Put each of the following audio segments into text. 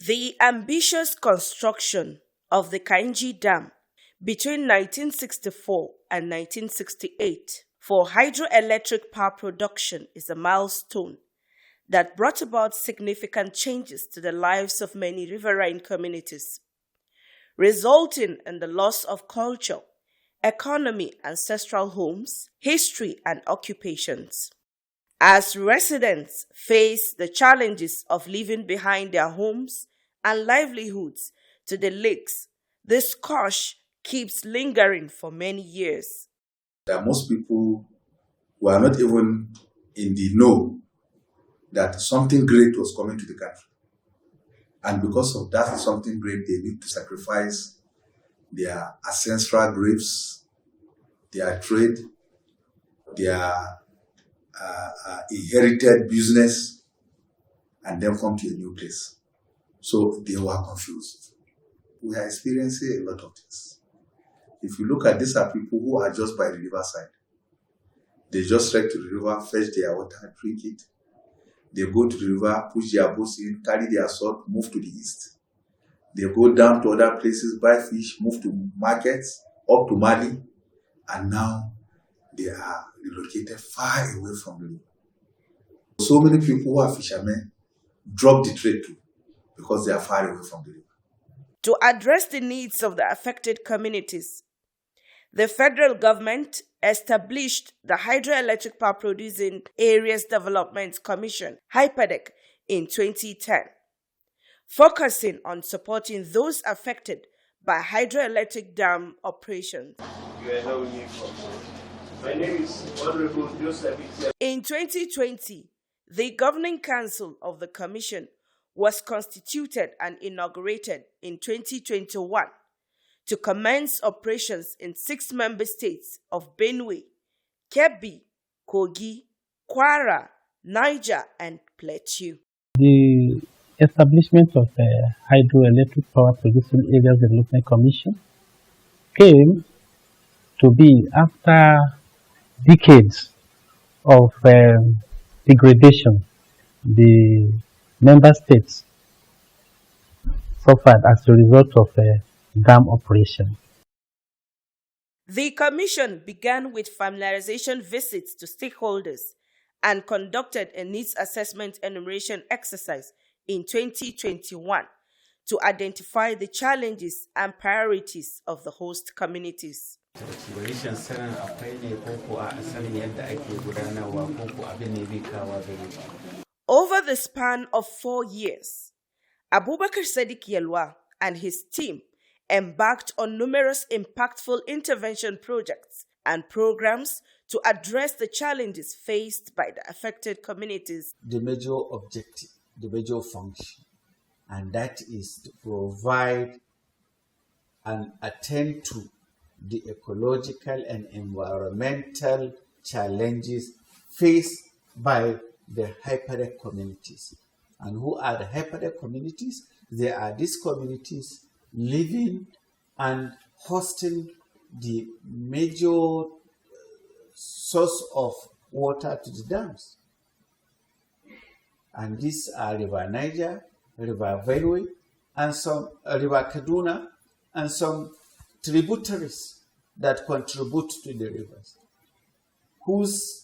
The ambitious construction of the Kainji Dam between 1964 and 1968 for hydroelectric power production is a milestone that brought about significant changes to the lives of many riverine communities, resulting in the loss of culture, economy, ancestral homes, history, and occupations. As residents face the challenges of leaving behind their homes and livelihoods to the lakes, the scourge keeps lingering for many years. There are most people who are not even in the know that something great was coming to the country. And because of that something great, they need to sacrifice their ancestral graves, their trade, their inherited business, and then come to a new place. So they were confused. We are experiencing a lot of this. If you look at these are people who are just by the riverside. They just trek to the river, fetch their water, drink it. They go to the river, push their boats in, carry their salt, move to the east. They go down to other places, buy fish, move to markets, up to Mali, and now they are relocated far away from the river. So many people who are fishermen drop the trade too because they are far away from the river. To address the needs of the affected communities, the federal government established the Hydroelectric Power Producing Areas Development Commission, HYPADEC, in 2010, focusing on supporting those affected by hydroelectric dam operations. My name is Honorable Joseph. In 2020, the Governing Council of the Commission was constituted and inaugurated in 2021 to commence operations in 6 member states of Benue, Kebbi, Kogi, Kwara, Niger, and Plateau. The establishment of the Hydroelectric Power Producing Areas Development Commission came to be after decades of degradation the member states suffered as a result of dam operation. The commission began with familiarization visits to stakeholders and conducted a needs assessment enumeration exercise in 2021 to identify the challenges and priorities of the host communities. Over the span of 4 years, Abubakar Sadiq Yelwa and his team embarked on numerous impactful intervention projects and programs to address the challenges faced by the affected communities. The major objective, the major function, and that is to provide and attend to the ecological and environmental challenges faced by the HYPADEC communities. And who are the HYPADEC communities? They are these communities living and hosting the major source of water to the dams. And these are River Niger, River Benue, and some River Kaduna, and some tributaries that contribute to the rivers, whose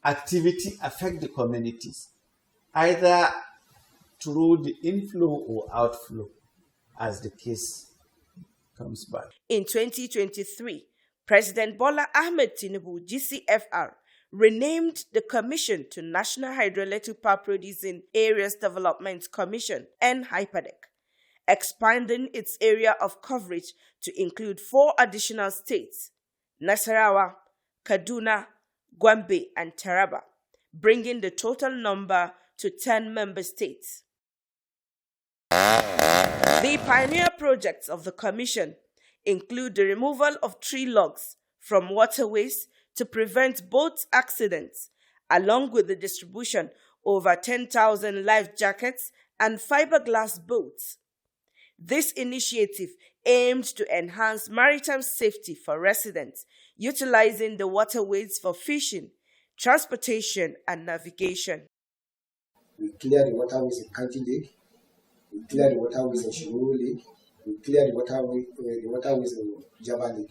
activity affect the communities, either through the inflow or outflow, as the case comes by. In 2023, President Bola Ahmed Tinubu, GCFR, renamed the commission to National Hydroelectric Power Producing Areas Development Commission, NHYPADEC, expanding its area of coverage to include 4 additional states, Nasarawa, Kaduna, Gombe, and Taraba, bringing the total number to 10 member states. The pioneer projects of the Commission include the removal of tree logs from waterways to prevent boat accidents, along with the distribution of over 10,000 life jackets and fiberglass boats. This initiative aimed to enhance maritime safety for residents, utilizing the waterways for fishing, transportation, and navigation. We clear the waterways in Kainji Lake. We clear the waterways in Shiruru Lake. We clear the waterways in Java Lake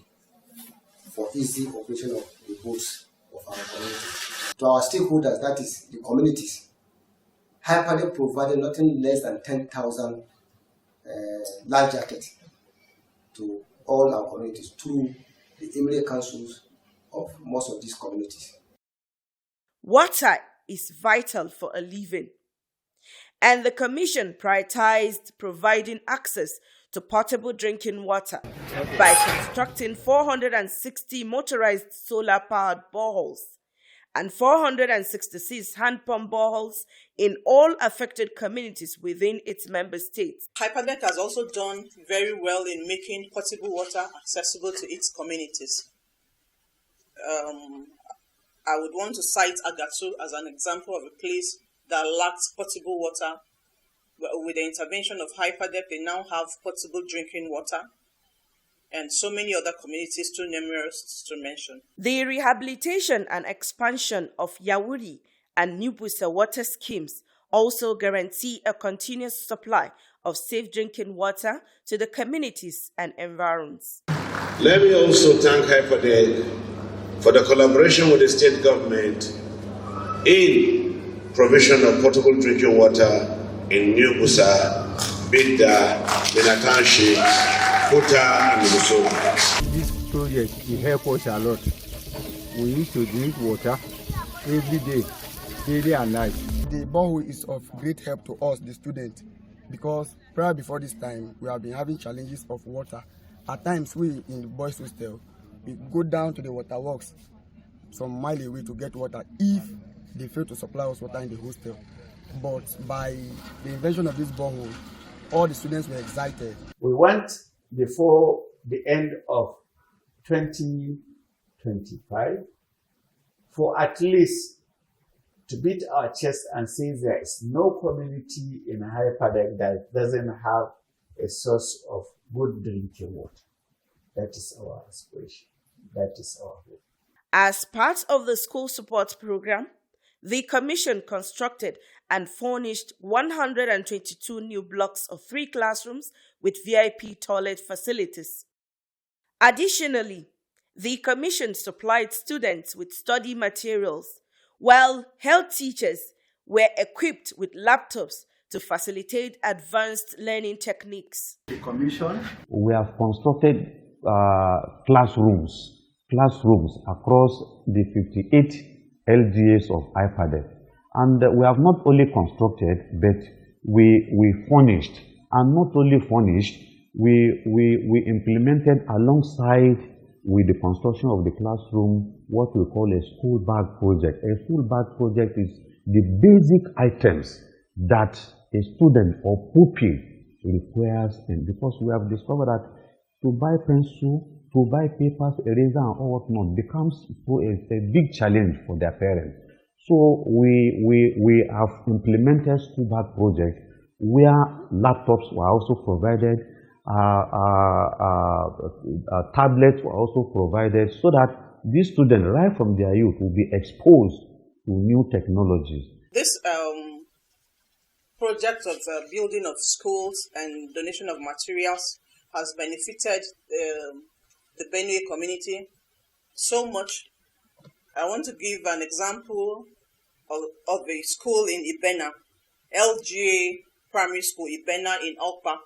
for easy operation of the boats of our community. To our stakeholders, that is the communities, Hyperdeck provided nothing less than 10,000 life jackets to all our communities through the immediate councils of most of these communities. Water is vital for a living, and the Commission prioritized providing access to potable drinking water by constructing 460 motorized solar-powered boreholes and 466 hand pump boreholes in all affected communities within its member states. Hyperdeck has also done very well in making potable water accessible to its communities. I would want to cite Agatu as an example of a place that lacked potable water. With the intervention of Hyperdeck, they now have potable drinking water, and so many other communities too numerous to mention. The rehabilitation and expansion of Yawuri and New Busa water schemes also guarantee a continuous supply of safe drinking water to the communities and environs. Let me also thank Hyperdeck for the collaboration with the state government in provision of potable drinking water in New Busa, Bidda, Minatashi, Kuta, and Buso. This project will help us a lot. We used to drink water every day and night. The borehole is of great help to us, the students, because prior before this time, we have been having challenges of water. At times, we in the boys' hostel, we go down to the water works some mile away to get water if they fail to supply us water in the hostel. But by the invention of this borehole, all the students were excited. We want, before the end of 2025, for at least to beat our chest and say there is no community in Hyperdeck that doesn't have a source of good drinking water. That is our aspiration. That is our hope. As part of the school support program, the Commission constructed and furnished 122 new blocks of 3 classrooms with VIP toilet facilities. Additionally, the Commission supplied students with study materials, while health teachers were equipped with laptops to facilitate advanced learning techniques. The Commission, we have constructed classrooms across the 58 LGAs of Hyperdeck. And we have not only constructed, but we furnished. And not only furnished, we implemented alongside with the construction of the classroom what we call a school bag project. A school bag project is the basic items that a student or pupil requires, and because we have discovered that to buy pencil, to buy papers, eraser, and all whatnot becomes a big challenge for their parents. So we have implemented school bag project where laptops were also provided, tablets were also provided, so that these students right from their youth will be exposed to new technologies. This project of building of schools and donation of materials has benefited the Benue community so much. I want to give an example of a school in Ibena, LGA Primary School, Ibena in Okpa,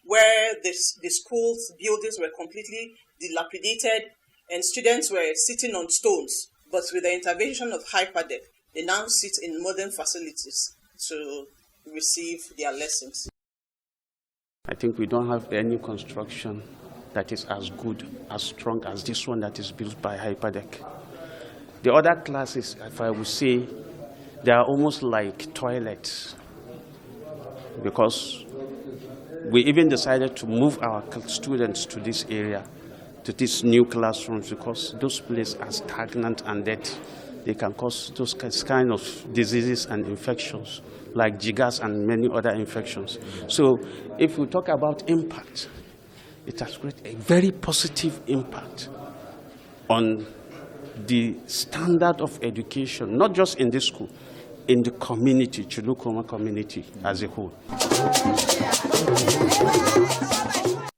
where the school's buildings were completely dilapidated and students were sitting on stones. But with the intervention of Hyperdeck, they now sit in modern facilities to receive their lessons. I think we don't have any construction that is as good, as strong as this one that is built by Hyperdeck. The other classes, if I would say, they are almost like toilets, because we even decided to move our students to this area, to these new classrooms, because those places are stagnant and dirty. They can cause those kind of diseases and infections, like jiggers and many other infections. So if we talk about impact, it has created a very positive impact on the standard of education, not just in this school, in the community, Chulukoma community as a whole.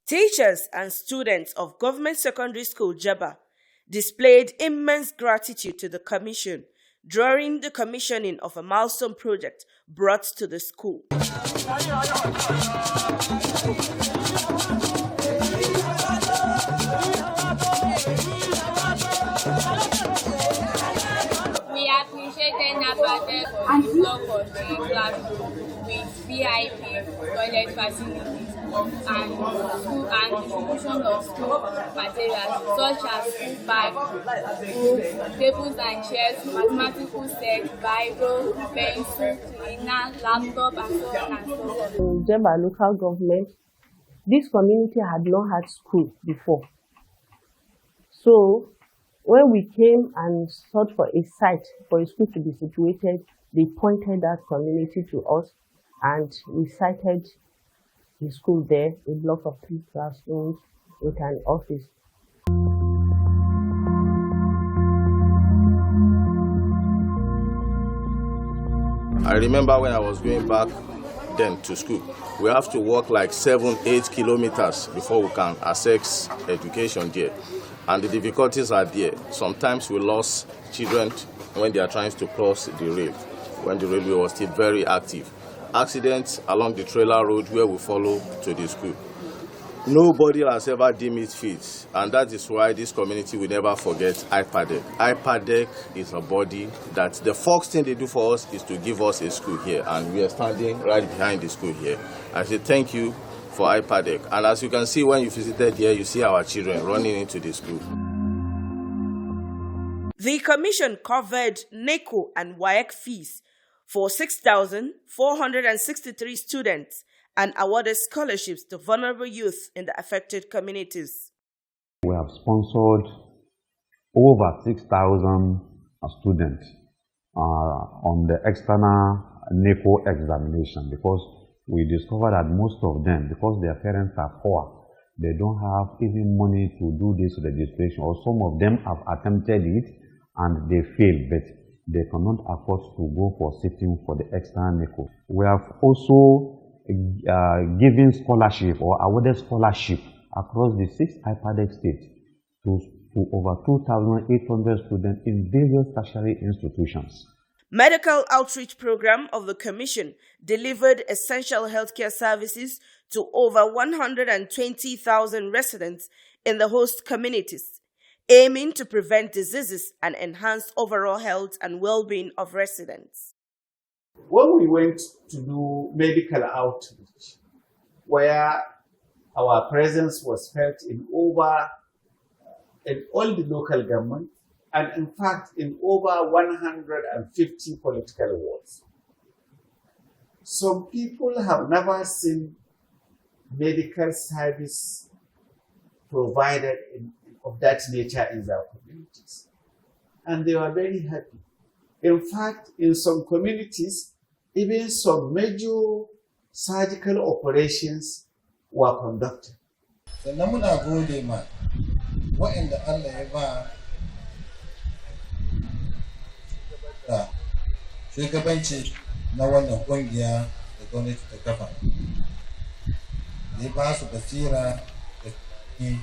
Teachers and students of Government Secondary School Jaba displayed immense gratitude to the commission during the commissioning of a milestone project brought to the school. We appreciated NAPADEC for the block of the classroom with VIP toilet facilities and distribution of school materials such as school bags, books, tables and chairs, mathematical sets, Bible, pencil, cleaner, laptop, and so on and so forth. In Jeba local government, this community had not had school before. So when we came and sought for a site for a school to be situated, they pointed that community to us and we sited the school there, a block of 3 classrooms with an office. I remember when I was going back then to school, we have to walk like 7-8 kilometers before we can access education there. And the difficulties are there. Sometimes we lost children when they are trying to cross the rail, when the railway was still very active. Accidents along the trailer road where we follow to the school. Nobody has ever deemed it fit, and that is why this community will never forget IPADEC. IPADEC is a body that the first thing they do for us is to give us a school here, and we are standing right behind the school here. I say thank you for IPADEC, and as you can see when you visited here, you see our children running into the school. The commission covered NECO and WAEC fees for 6,463 students and awarded scholarships to vulnerable youth in the affected communities. We have sponsored over 6,000 students on the external NECO examination, because we discovered that most of them, because their parents are poor, they don't have even money to do this registration, or some of them have attempted it and they failed, but they cannot afford to go for sitting for the external NECO. We have also given scholarship or awarded scholarship across the 6 IPADEC states to over 2,800 students in various tertiary institutions. Medical outreach program of the commission delivered essential healthcare services to over 120,000 residents in the host communities, aiming to prevent diseases and enhance overall health and well-being of residents. When we went to do medical outreach, where our presence was felt in all the local government, and in fact in over 150 political wards. Some people have never seen medical service provided of that nature in their communities, and they were very happy. In fact, in some communities, even some major surgical operations were conducted. Sannan muna gode ma waɗanda Allah ya ba da shugabanci na wannan ƙungiya da gwamnati ta kafa. Ya ba su basira da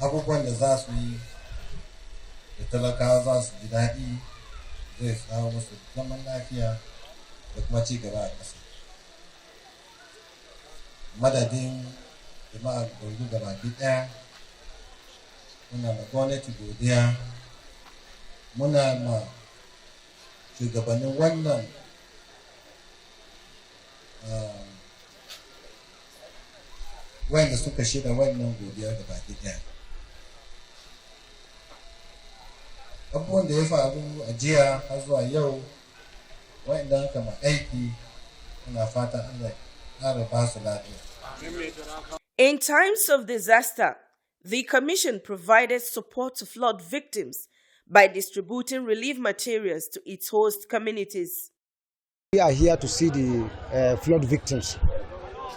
abubuwan da za su yi da talakawa za su ji daɗi, zai samu musu zaman lafiya da kuma ci gaba a ƙasa. Madadin jama'a gurgu gaba ɗaya, muna ma gwamnati godiya, muna ma shugabannin wannan wanda suka shirya wannan godiya gaba ɗaya. Abubuwan da ya faru a jiya har zuwa yau, wa'inda aka ma aiki, muna fata Allah ya ƙara ba su lafiya. In times of disaster, the Commission provided support to flood victims by distributing relief materials to its host communities. We are here to see the flood victims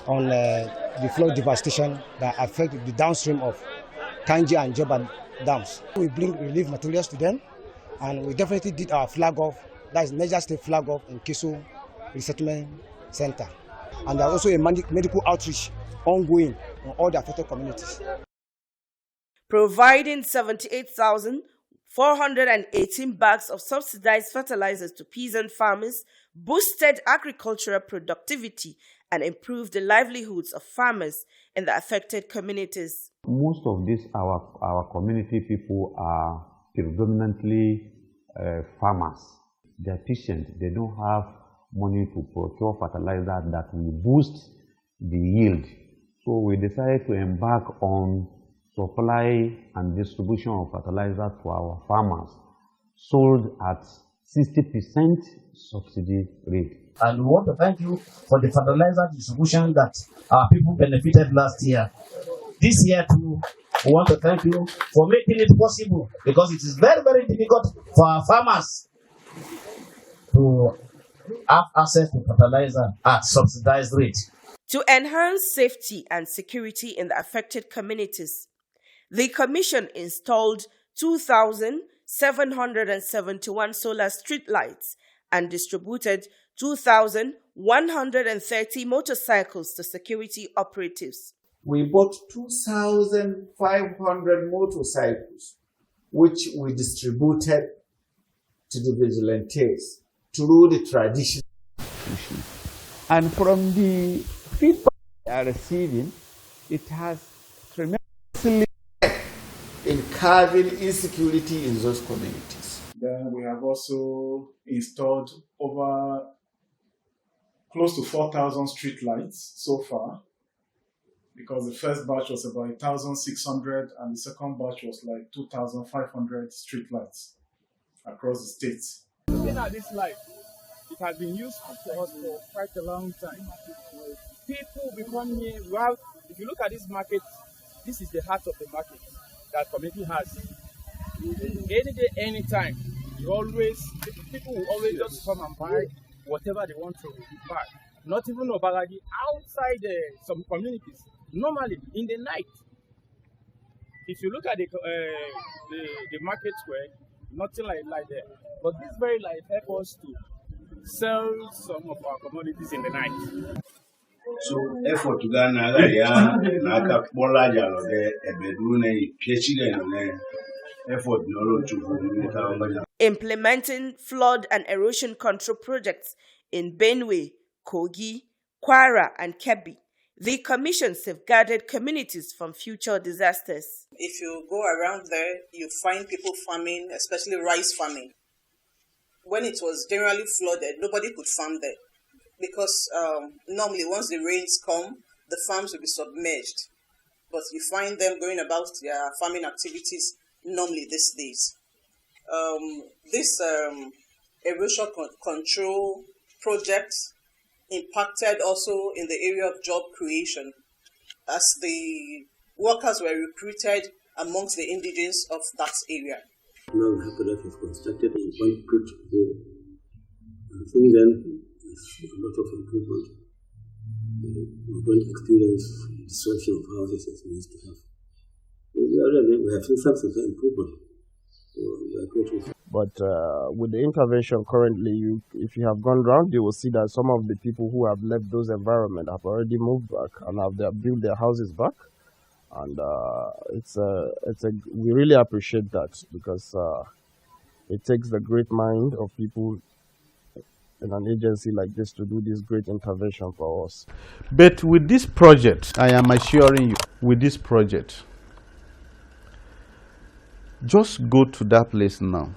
on the flood devastation that affect the downstream of Kainji and Jeba dams. We bring relief materials to them, and we definitely did our flag off that is Niger State Flag Off in Kiso Resettlement Center. And there's also a medical outreach ongoing on all the affected communities. Providing 78,418 bags of subsidized fertilizers to peasant farmers boosted agricultural productivity and improved the livelihoods of farmers in the affected communities. Most of these, our community people are predominantly farmers. They are patient. They don't have money to procure fertilizer that will boost the yield. So we decided to embark on supply and distribution of fertilizer to our farmers, sold at 60% subsidy rate. And we want to thank you for the fertilizer distribution that our people benefited last year. This year too, we want to thank you for making it possible, because it is very, very difficult for our farmers to have access to fertilizer at subsidized rate. To enhance safety and security in the affected communities, the Commission installed 2,771 solar street lights and distributed 2,130 motorcycles to security operatives. We bought 2,500 motorcycles, which we distributed to the vigilantes through the tradition. And from the feedback we are receiving, it has tremendously in curbing insecurity in those communities. Then we have also installed over close to 4,000 street lights so far, because the first batch was about 1,600 and the second batch was like 2,500 street lights across the state. Looking at this light, it has been useful for us for quite a long time. People become here. Well, if you look at this market, this is the heart of the market that community has. Any day, anytime, people will always just come and buy whatever they want to buy. Not even Obalagi, outside some communities. Normally, in the night, if you look at the market square, nothing like that. But this very light helps us to sell some of our commodities in the night. So effort to Ghana naka bola jalo de ebedune piechile no effort no to implementing flood and erosion control projects in Benue, Kogi, Kwara and Kebbi. The Commission safeguarded communities from future disasters. If you go around there, you find people farming, especially rice farming. When it was generally flooded, nobody could farm there, because normally once the rains come, the farms will be submerged. But you find them going about their farming activities normally these days. This erosion control project impacted also in the area of job creation, as the workers were recruited amongst the indigenes of that area. Now we have products constructed in one good hole. And since then, there's a lot of improvement. We don't experience destruction of houses as we used to have. We have seen some improvement. So we are grateful. But with the intervention currently, if you have gone round, you will see that some of the people who have left those environments have already moved back and have built their houses back. And we really appreciate that, because it takes the great mind of people in an agency like this to do this great intervention for us. But with this project, I am assuring you, with this project, just go to that place now.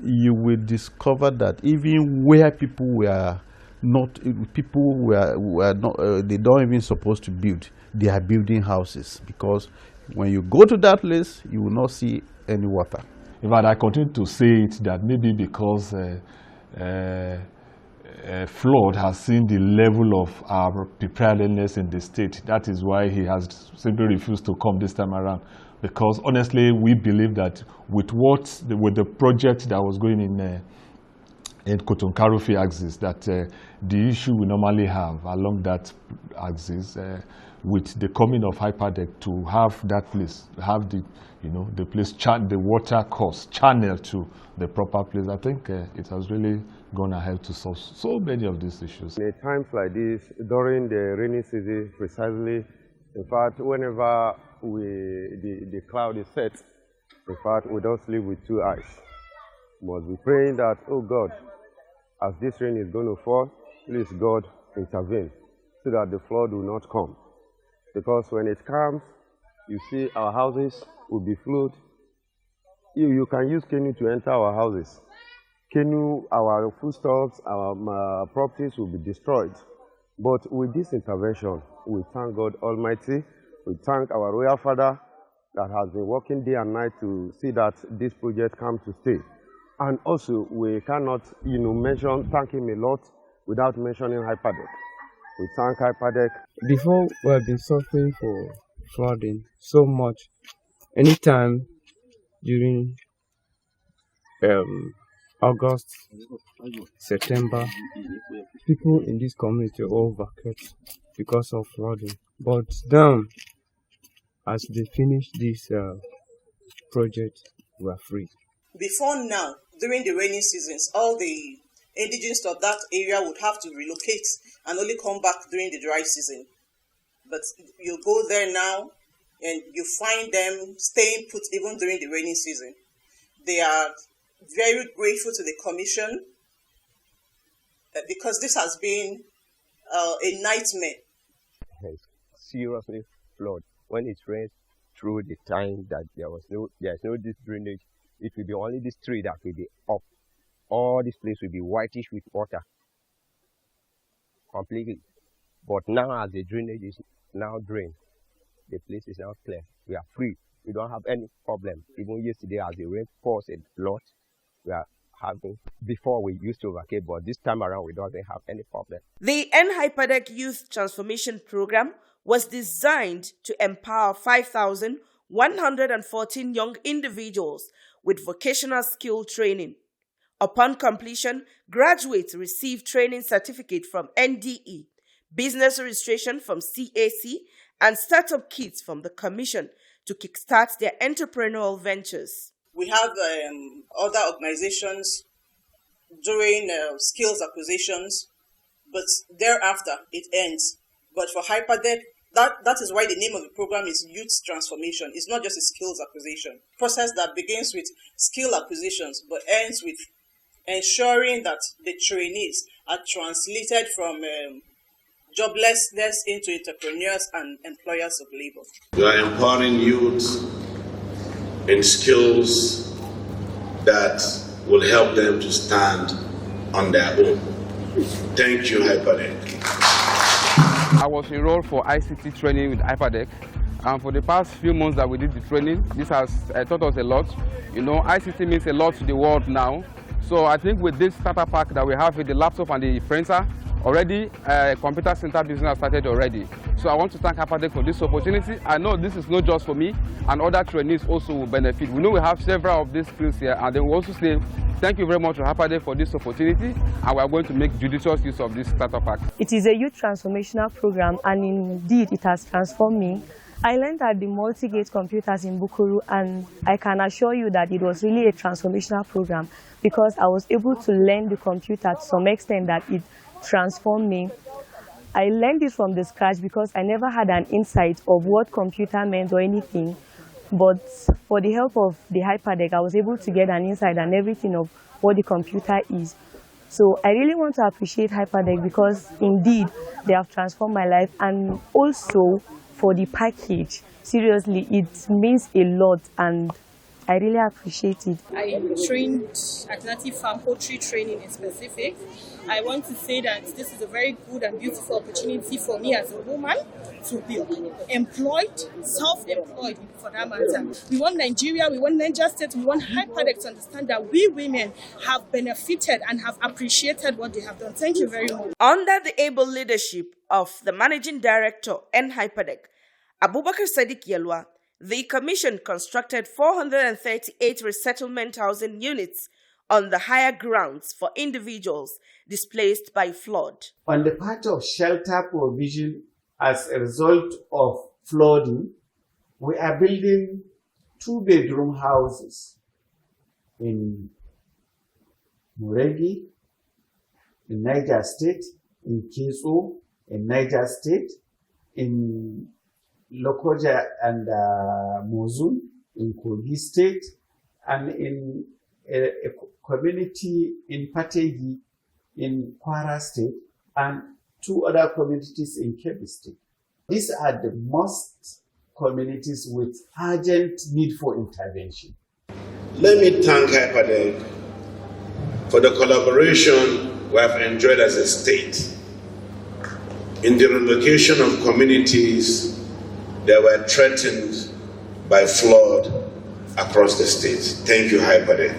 You will discover that even where people were not, they don't even supposed to build, they are building houses, because when you go to that place, you will not see any water. In fact, I continue to say it that maybe because flood has seen the level of our preparedness in the state, that is why he has simply refused to come this time around. Because honestly, we believe that with the project that was going in Kotonkarufi axis, that the issue we normally have along that axis with the coming of Hyperdeck, to have that place, have the the place, the water course channel to the proper place. I think it has really gone ahead to solve so many of these issues. In times like this, during the rainy season, precisely, in fact, whenever the cloud is set, in fact, we don't sleep with two eyes. We must be praying that, oh God, as this rain is going to fall, please God intervene so that the flood will not come. Because when it comes, you see our houses will be flooded. You can use canoe to enter our houses. Canoe, our foodstuffs, our properties will be destroyed. But with this intervention, we thank God Almighty. We thank our Royal Father that has been working day and night to see that this project comes to stay. And also, we cannot, thank him a lot without mentioning Hyperdeck. We thank Hyperdeck. Before, we have been suffering for flooding so much. Anytime during August, September, people in this community all vacate because of flooding. But now, as they finish this project, we are free. Before now, during the rainy seasons, all the indigenous of that area would have to relocate and only come back during the dry season. But you go there now and you find them staying put even during the rainy season. They are very grateful to the commission because this has been a nightmare. Seriously flood. When it rains through the time that there's no this drainage, it will be only this tree that will be up. All this place will be whitish with water completely. But now as the drainage is now drained, the place is now clear. We are free. We don't have any problem. Even yesterday as the rain falls a lot, we are having, before we used to vacate, but this time around we don't have any problem. The Hyperdeck Youth Transformation Program was designed to empower 5,114 young individuals with vocational skill training. Upon completion, graduates receive training certificate from NDE, business registration from CAC, and startup kits from the Commission to kickstart their entrepreneurial ventures. We have other organizations doing skills acquisitions, but thereafter it ends. But for Hyperdeck, that is why the name of the program is Youth Transformation. It's not just a skills acquisition process that begins with skill acquisitions but ends with ensuring that the trainees are translated from joblessness into entrepreneurs and employers of labor. We are empowering youth in skills that will help them to stand on their own. Thank you, Hyperdeck. I was enrolled for ICT training with Hyperdeck, and for the past few months that we did the training, this has taught us a lot. ICT means a lot to the world now. So I think with this starter pack that we have with the laptop and the printer, already computer center business has started already. So I want to thank Hyperdeck for this opportunity. I know this is not just for me, and other trainees also will benefit. We know we have several of these skills here, and then we also say thank you very much to Hyperdeck for this opportunity, and we are going to make judicious use of this starter pack. It is a youth transformational program, and indeed it has transformed me. I learned at the Multigate Computers in Bukuru, and I can assure you that it was really a transformational program because I was able to learn the computer to some extent that it transformed me. I learned it from the scratch because I never had an insight of what computer meant or anything. But for the help of the Hyperdeck, I was able to get an insight and everything of what the computer is. So I really want to appreciate Hyperdeck because indeed they have transformed my life, and also for the package. Seriously, it means a lot and I really appreciate it. I trained at Native Farm poultry training in specific. I want to say that this is a very good and beautiful opportunity for me as a woman to be employed, self-employed for that matter. We want Nigeria, we want Niger State, we want Hyperdeck to understand that we women have benefited and have appreciated what they have done. Thank you very much. Under the able leadership of the Managing Director, Hyperdeck, Abubakar Sadiq Yelwa, the Commission constructed 438 resettlement housing units on the higher grounds for individuals displaced by flood. On the part of shelter provision as a result of flooding, we are building 2-bedroom houses in Muregi, in Niger State, in Kiso, in Niger State, in Lokoja and Mozul, in Kogi State, and in a community in Pategi in Kwara State, and 2 other communities in Kebbi State. These are the most communities with urgent need for intervention. Let me thank Hyperdeck for the collaboration we have enjoyed as a state in the relocation of communities that were threatened by flood across the state. Thank you, Hyperdeck.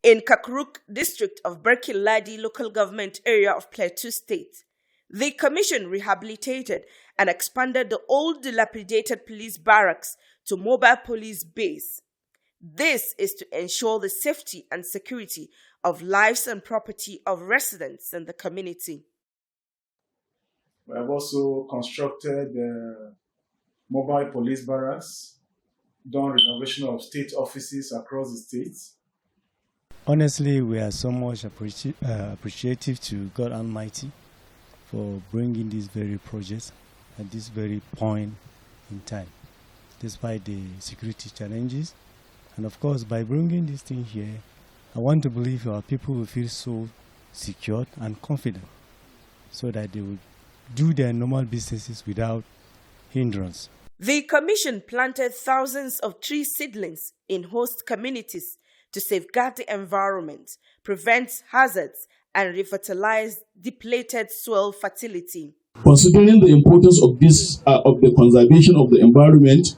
In Kakuruk district of Berkeley local government area of Plateau State, the commission rehabilitated and expanded the old dilapidated police barracks to mobile police base. This is to ensure the safety and security of lives and property of residents in the community. We have also constructed mobile police barracks, done renovation of state offices across the state. Honestly, we are so much appreciative to God Almighty for bringing these very projects at this very point in time, despite the security challenges. And of course, by bringing this thing here, I want to believe our people will feel so secure and confident so that they will do their normal businesses without hindrance. The commission planted thousands of tree seedlings in host communities to safeguard the environment, prevent hazards, and revitalize depleted soil fertility. Considering the importance of this, of the conservation of the environment,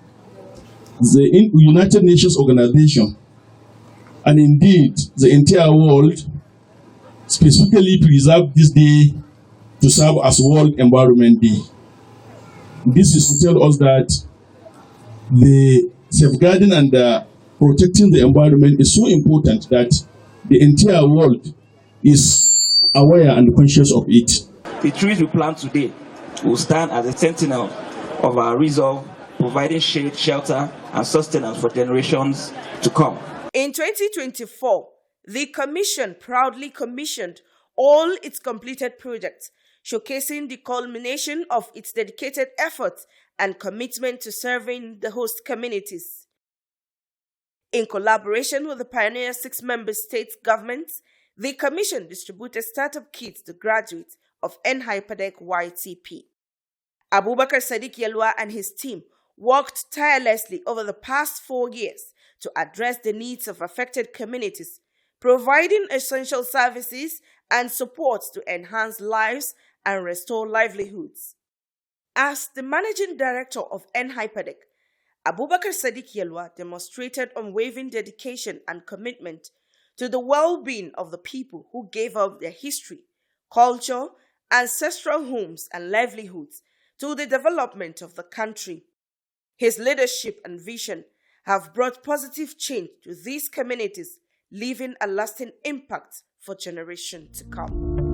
the United Nations organization, and indeed the entire world, specifically preserved this day to serve as World Environment Day. This is to tell us that the safeguarding and protecting the environment is so important that the entire world is aware and conscious of it. The trees we plant today will stand as a sentinel of our resolve, providing shade, shelter, and sustenance for generations to come. In 2024, the Commission proudly commissioned all its completed projects, showcasing the culmination of its dedicated efforts and commitment to serving the host communities. In collaboration with the Pioneer 6 member state governments, the Commission distributed startup kits to graduates of NHyperDeck YTP. Abubakar Sadiq Yelwa and his team worked tirelessly over the past 4 years to address the needs of affected communities, providing essential services and support to enhance lives and restore livelihoods. As the managing director of NHyperDeck, Abubakar Sadiq Yelwa demonstrated unwavering dedication and commitment to the well-being of the people who gave up their history, culture, ancestral homes and livelihoods to the development of the country. His leadership and vision have brought positive change to these communities, leaving a lasting impact for generations to come.